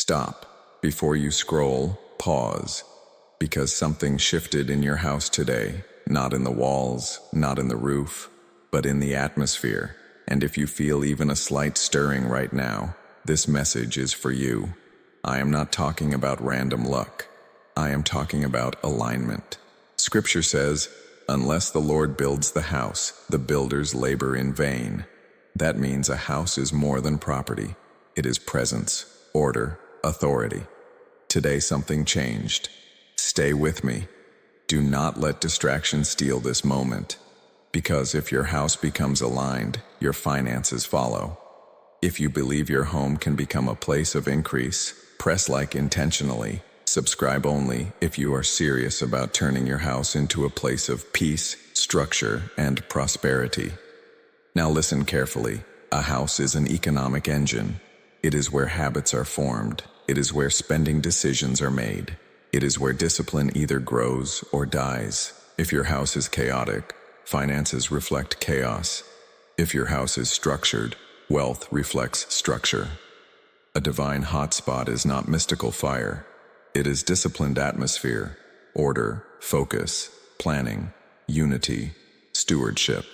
Stop. Before you scroll, pause. Because something shifted in your house today, not in the walls, not in the roof, but in the atmosphere. And if you feel even a slight stirring right now, this message is for you. I am not talking about random luck. I am talking about alignment. Scripture says, "Unless the Lord builds the house, the builders labor in vain." That means a house is more than property. It is presence, order, authority. Today something changed. Stay with me. Do not let distraction steal this moment. Because if your house becomes aligned, your finances follow. If you believe your home can become a place of increase, press like intentionally. Subscribe only if you are serious about turning your house into a place of peace, structure, and prosperity. Now listen carefully. A house is an economic engine. It is where habits are formed. It is where spending decisions are made. It is where discipline either grows or dies. If your house is chaotic, finances reflect chaos. If your house is structured, wealth reflects structure. A divine hotspot is not mystical fire. It is disciplined atmosphere, order, focus, planning, unity, stewardship.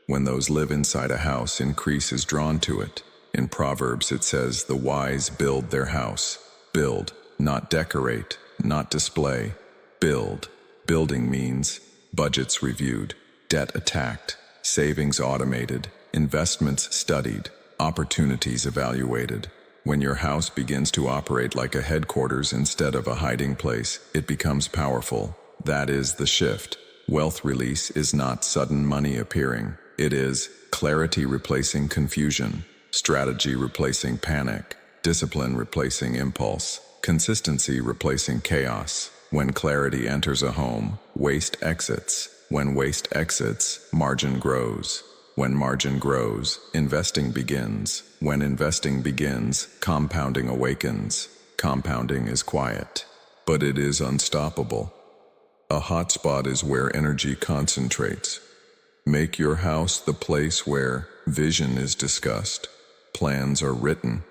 When those live inside a house, increase is drawn to it. In Proverbs it says, "The wise build their house." Build, not decorate, not display. Build. Building means budgets reviewed, debt attacked, savings automated, investments studied, opportunities evaluated. When your house begins to operate like a headquarters instead of a hiding place, it becomes powerful. That is the shift. Wealth release is not sudden money appearing. It is clarity replacing confusion, strategy replacing panic, discipline replacing impulse, consistency replacing chaos. When clarity enters a home, waste exits. When waste exits, margin grows. When margin grows, investing begins. When investing begins, compounding awakens. Compounding is quiet, but it is unstoppable. A hotspot is where energy concentrates. Make your house the place where vision is discussed, plans are written,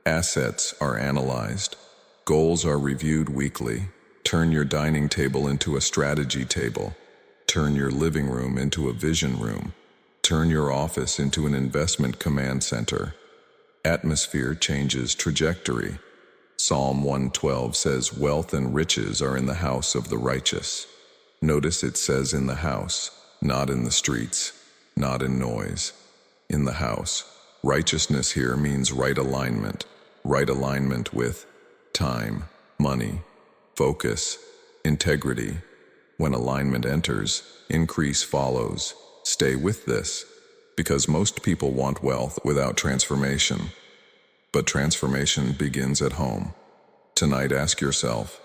assets are analyzed, goals are reviewed weekly. Turn your dining table into a strategy table. Turn your living room into a vision room. Turn your office into an investment command center. Atmosphere changes trajectory. Psalm 112 says, "Wealth and riches are in the house of the righteous." Notice it says in the house, not in the streets, not in noise. In the house. Righteousness here means right alignment with time, money, focus, integrity. When alignment enters, increase follows. Stay with this, because most people want wealth without transformation. But transformation begins at home. Tonight ask yourself,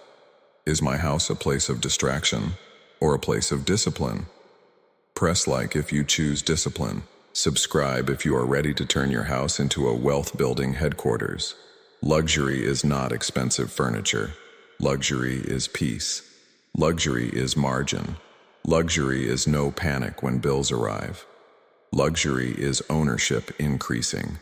is my house a place of distraction or a place of discipline? Press like if you choose discipline. Subscribe if you are ready to turn your house into a wealth-building headquarters. Luxury is not expensive furniture. Luxury is peace. Luxury is margin. Luxury is no panic when bills arrive. Luxury is ownership increasing.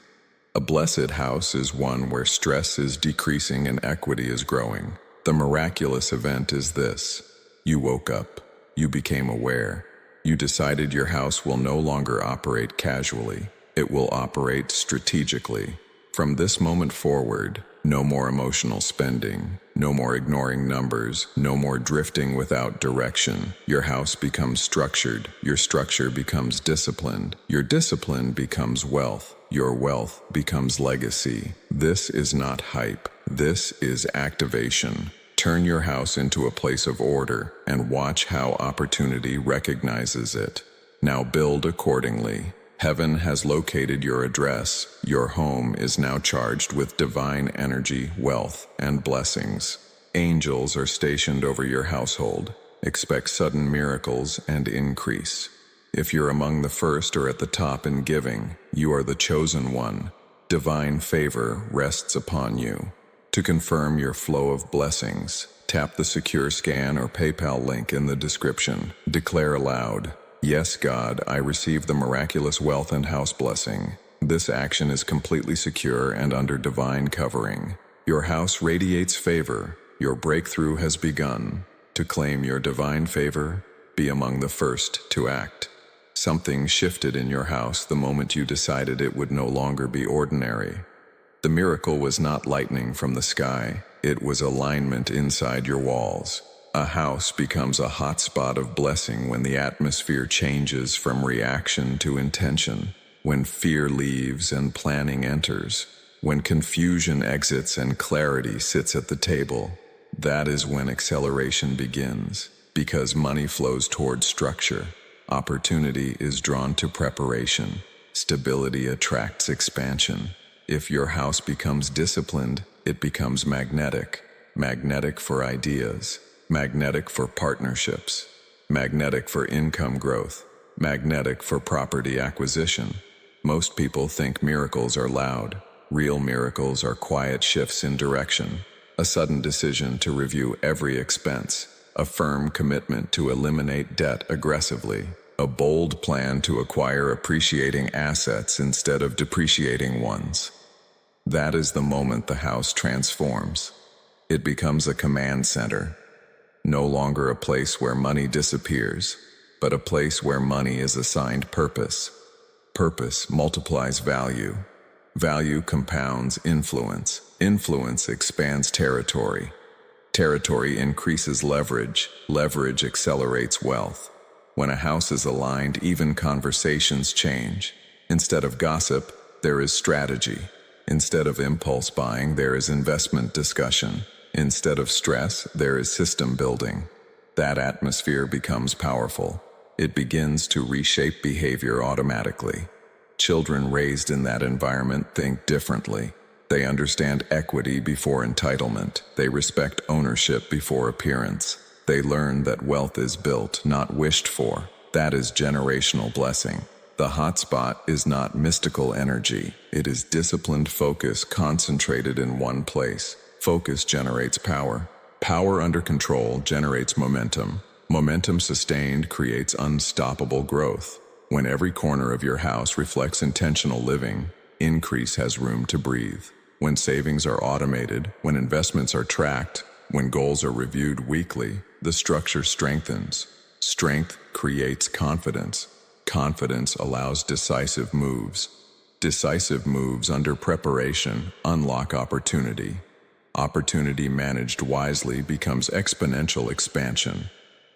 A blessed house is one where stress is decreasing and equity is growing. The miraculous event is this. You woke up. You became aware. You decided your house will no longer operate casually. It will operate strategically. From this moment forward, no more emotional spending, no more ignoring numbers, no more drifting without direction. Your house becomes structured, your structure becomes disciplined, your discipline becomes wealth, your wealth becomes legacy. This is not hype, this is activation. Turn your house into a place of order and watch how opportunity recognizes it. Now build accordingly. Heaven has located your address. Your home is now charged with divine energy, wealth, and blessings. Angels are stationed over your household. Expect sudden miracles and increase. If you're among the first or at the top in giving, you are the chosen one. Divine favor rests upon you. To confirm your flow of blessings, tap the secure scan or PayPal link in the description. Declare aloud, "Yes, God, I receive the miraculous wealth and house blessing." This action is completely secure and under divine covering. Your house radiates favor. Your breakthrough has begun. To claim your divine favor, be among the first to act. Something shifted in your house the moment you decided it would no longer be ordinary. The miracle was not lightning from the sky. It was alignment inside your walls. A house becomes a hotspot of blessing when the atmosphere changes from reaction to intention, when fear leaves and planning enters, when confusion exits and clarity sits at the table. That is when acceleration begins, because money flows toward structure. Opportunity is drawn to preparation. Stability attracts expansion. If your house becomes disciplined, it becomes magnetic. Magnetic for ideas, magnetic for partnerships, magnetic for income growth, magnetic for property acquisition. Most people think miracles are loud. Real miracles are quiet shifts in direction. A sudden decision to review every expense, a firm commitment to eliminate debt aggressively, a bold plan to acquire appreciating assets instead of depreciating ones. That is the moment the house transforms. It becomes a command center, no longer a place where money disappears, but a place where money is assigned purpose. Purpose multiplies value. Value compounds influence. Influence expands territory. Territory increases leverage. Leverage accelerates wealth. When a house is aligned, even conversations change. Instead of gossip, there is strategy. Instead of impulse buying, there is investment discussion. Instead of stress, there is system building. That atmosphere becomes powerful. It begins to reshape behavior automatically. Children raised in that environment think differently. They understand equity before entitlement. They respect ownership before appearance. They learn that wealth is built, not wished for. That is generational blessing. The hotspot is not mystical energy. It is disciplined focus concentrated in one place. Focus generates power. Power under control generates momentum. Momentum sustained creates unstoppable growth. When every corner of your house reflects intentional living, increase has room to breathe. When savings are automated, when investments are tracked, when goals are reviewed weekly, the structure strengthens. Strength creates confidence. Confidence allows decisive moves. Decisive moves under preparation unlock opportunity. Opportunity managed wisely becomes exponential expansion.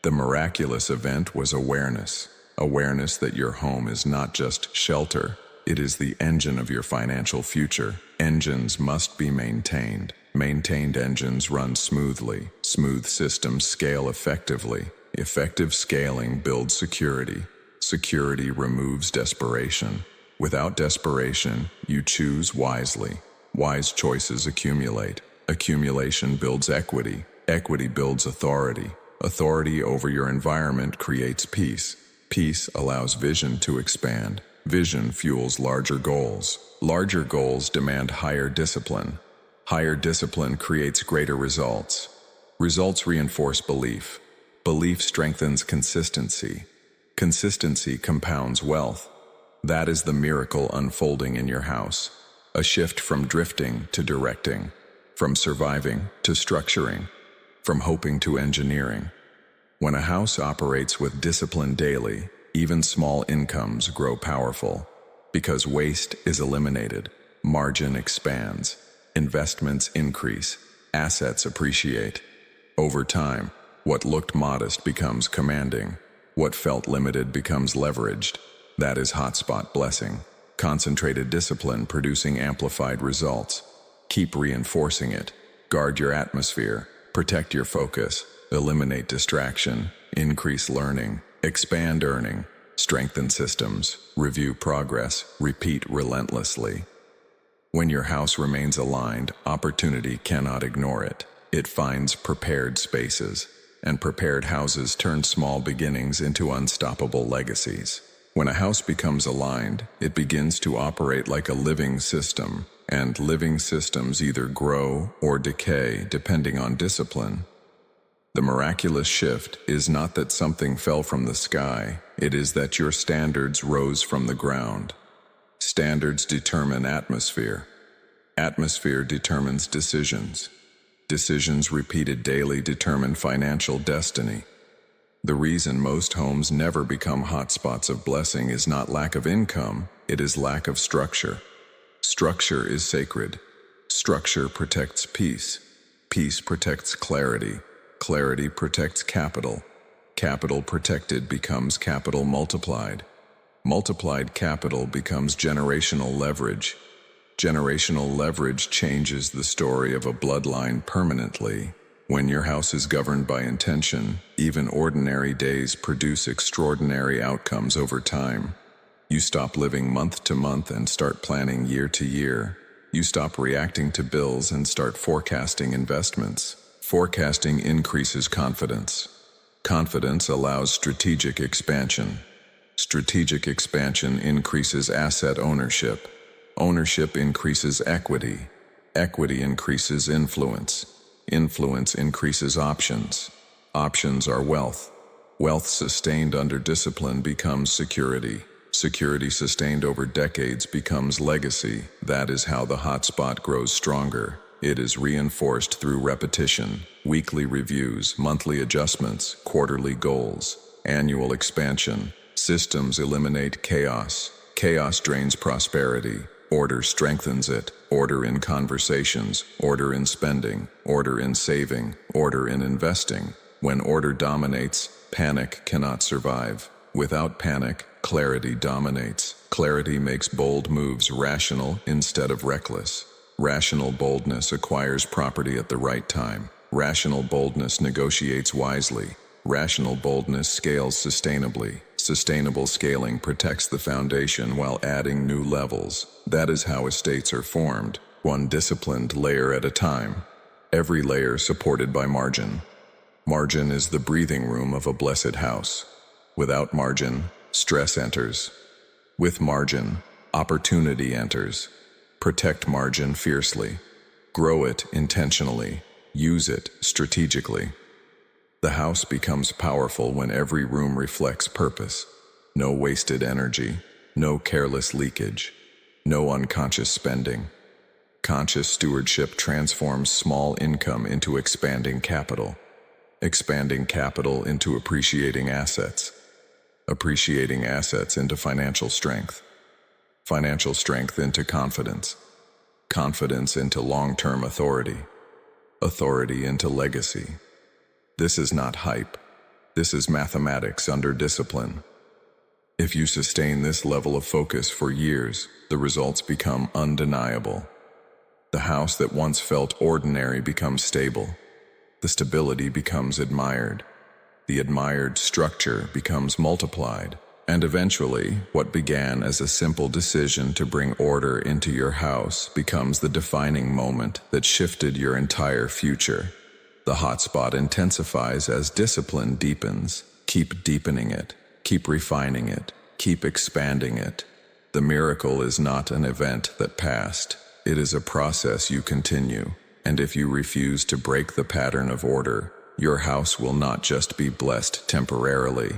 The miraculous event was awareness. Awareness that your home is not just shelter, it is the engine of your financial future. Engines must be maintained. Maintained engines run smoothly. Smooth systems scale effectively. Effective scaling builds security. Security removes desperation. Without desperation, you choose wisely. Wise choices accumulate. Accumulation builds equity. Equity builds authority. Authority over your environment creates peace. Peace allows vision to expand. Vision fuels larger goals. Larger goals demand higher discipline. Higher discipline creates greater results. Results reinforce belief. Belief strengthens consistency. Consistency compounds wealth. That is the miracle unfolding in your house. A shift from drifting to directing, from surviving to structuring, from hoping to engineering. When a house operates with discipline daily, even small incomes grow powerful. Because waste is eliminated, margin expands, investments increase, assets appreciate. Over time, what looked modest becomes commanding. What felt limited becomes leveraged. That is hotspot blessing. Concentrated discipline producing amplified results. Keep reinforcing it. Guard your atmosphere. Protect your focus. Eliminate distraction. Increase learning. Expand earning. Strengthen systems. Review progress. Repeat relentlessly. When your house remains aligned, opportunity cannot ignore it. It finds prepared spaces. And prepared houses turn small beginnings into unstoppable legacies. When a house becomes aligned, it begins to operate like a living system, and living systems either grow or decay depending on discipline. The miraculous shift is not that something fell from the sky, it is that your standards rose from the ground. Standards determine atmosphere. Atmosphere determines decisions. Decisions repeated daily determine financial destiny. The reason most homes never become hotspots of blessing is not lack of income, it is lack of structure. Structure is sacred. Structure protects peace. Peace protects clarity. Clarity protects capital. Capital protected becomes capital multiplied. Multiplied capital becomes generational leverage. Generational leverage changes the story of a bloodline permanently. When your house is governed by intention, even ordinary days produce extraordinary outcomes over time. You stop living month to month and start planning year to year. You stop reacting to bills and start forecasting investments. Forecasting increases confidence. Confidence allows strategic expansion. Strategic expansion increases asset ownership. Ownership increases equity. Equity increases influence. Influence increases options. Options are wealth. Wealth sustained under discipline becomes security. Security sustained over decades becomes legacy. That is how the hotspot grows stronger. It is reinforced through repetition, weekly reviews, monthly adjustments, quarterly goals, annual expansion. Systems eliminate chaos. Chaos drains prosperity. Order strengthens it. Order in conversations, order in spending, order in saving, order in investing. When order dominates, panic cannot survive. Without panic, clarity dominates. Clarity makes bold moves rational instead of reckless. Rational boldness acquires property at the right time. Rational boldness negotiates wisely. Rational boldness scales sustainably. Sustainable scaling protects the foundation while adding new levels. That is how estates are formed, one disciplined layer at a time. Every layer supported by margin. Margin is the breathing room of a blessed house. Without margin, stress enters. With margin, opportunity enters. Protect margin fiercely. Grow it intentionally. Use it strategically. The house becomes powerful when every room reflects purpose. No wasted energy, no careless leakage, no unconscious spending. Conscious stewardship transforms small income into expanding capital into appreciating assets into financial strength into confidence into long-term authority into legacy. This is not hype. This is mathematics under discipline. If you sustain this level of focus for years, the results become undeniable. The house that once felt ordinary becomes stable. The stability becomes admired. The admired structure becomes multiplied. And eventually, what began as a simple decision to bring order into your house becomes the defining moment that shifted your entire future. The hotspot intensifies as discipline deepens. Keep deepening it. Keep refining it. Keep expanding it. The miracle is not an event that passed. It is a process you continue. And if you refuse to break the pattern of order, your house will not just be blessed temporarily.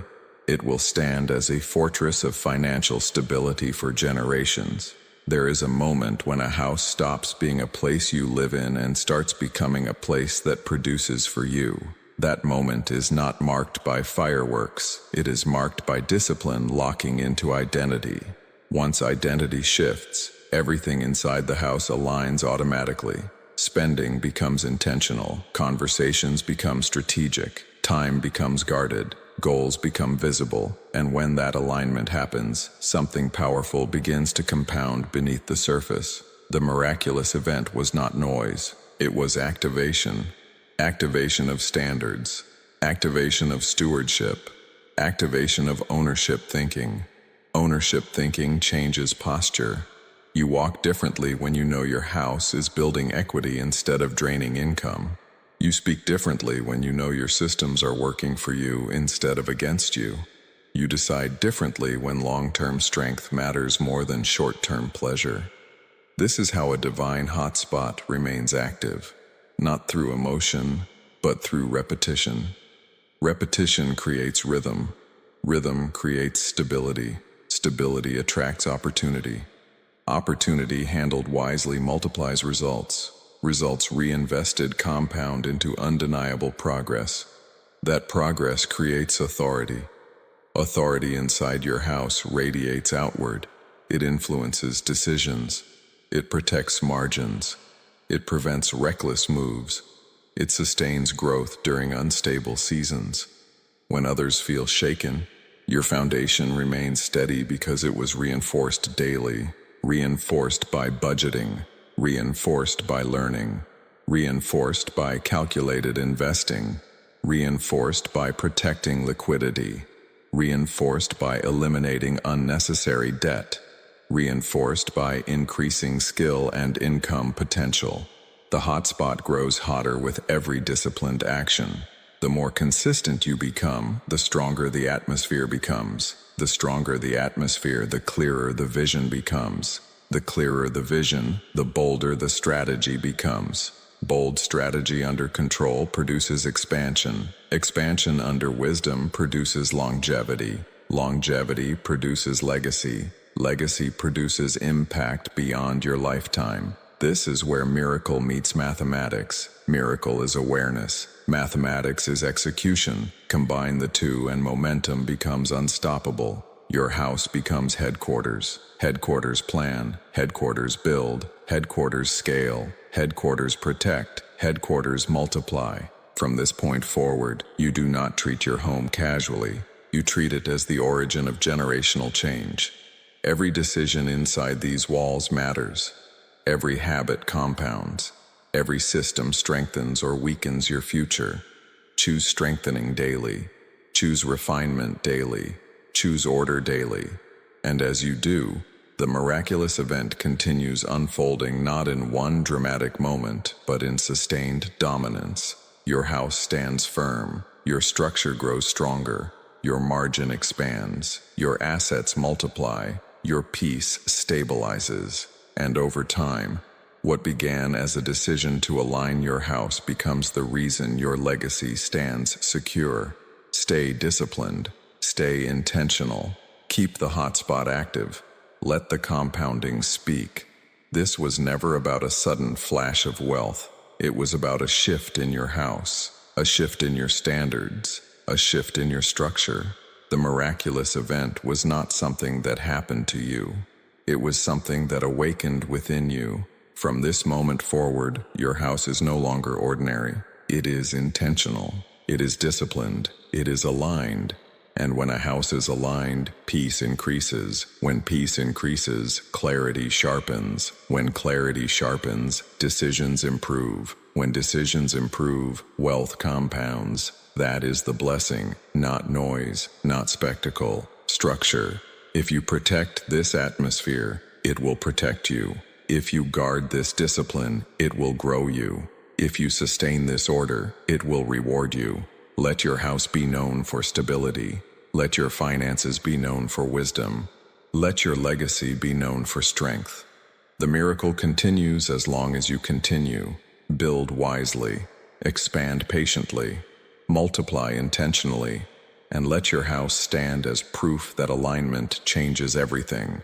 It will stand as a fortress of financial stability for generations. There is a moment when a house stops being a place you live in and starts becoming a place that produces for you. That moment is not marked by fireworks. It is marked by discipline locking into identity. Once identity shifts, everything inside the house aligns automatically. Spending becomes intentional. Conversations become strategic. Time becomes guarded. Goals become visible, and when that alignment happens, something powerful begins to compound beneath the surface. The miraculous event was not noise, it was activation. Activation of standards, activation of stewardship, activation of ownership thinking. Ownership thinking changes posture. You walk differently when you know your house is building equity instead of draining income. You speak differently when you know your systems are working for you instead of against you. You decide differently when long-term strength matters more than short-term pleasure. This is how a divine hotspot remains active, not through emotion, but through repetition. Repetition creates rhythm. Rhythm creates stability. Stability attracts opportunity. Opportunity handled wisely multiplies results. Results reinvested compound into undeniable progress. That progress creates authority. Authority inside your house radiates outward. It influences decisions. It protects margins. It prevents reckless moves. It sustains growth during unstable seasons. When others feel shaken, your foundation remains steady because it was reinforced daily, reinforced by budgeting, reinforced by learning, reinforced by calculated investing, reinforced by protecting liquidity, reinforced by eliminating unnecessary debt, reinforced by increasing skill and income potential. The hotspot grows hotter with every disciplined action. The more consistent you become, the stronger the atmosphere becomes. The stronger the atmosphere, the clearer the vision becomes. The clearer the vision, the bolder the strategy becomes. Bold strategy under control produces expansion. Expansion under wisdom produces longevity. Longevity produces legacy. Legacy produces impact beyond your lifetime. This is where miracle meets mathematics. Miracle is awareness. Mathematics is execution. Combine the two and momentum becomes unstoppable. Your house becomes headquarters. Headquarters plan. Headquarters build. Headquarters scale. Headquarters protect. Headquarters multiply. From this point forward, you do not treat your home casually. You treat it as the origin of generational change. Every decision inside these walls matters. Every habit compounds. Every system strengthens or weakens your future. Choose strengthening daily. Choose refinement daily. Choose order daily. And as you do, the miraculous event continues unfolding not in one dramatic moment, but in sustained dominance. Your house stands firm. Your structure grows stronger. Your margin expands. Your assets multiply. Your peace stabilizes. And over time, what began as a decision to align your house becomes the reason your legacy stands secure. Stay disciplined. Stay intentional. Keep the hotspot active. Let the compounding speak. This was never about a sudden flash of wealth. It was about a shift in your house, a shift in your standards, a shift in your structure. The miraculous event was not something that happened to you. It was something that awakened within you. From this moment forward, your house is no longer ordinary. It is intentional. It is disciplined. It is aligned. And when a house is aligned, peace increases. When peace increases, clarity sharpens. When clarity sharpens, decisions improve. When decisions improve, wealth compounds. That is the blessing, not noise, not spectacle, structure. If you protect this atmosphere, it will protect you. If you guard this discipline, it will grow you. If you sustain this order, it will reward you. Let your house be known for stability. Let your finances be known for wisdom. Let your legacy be known for strength. The miracle continues as long as you continue. Build wisely. Expand patiently. Multiply intentionally. And let your house stand as proof that alignment changes everything.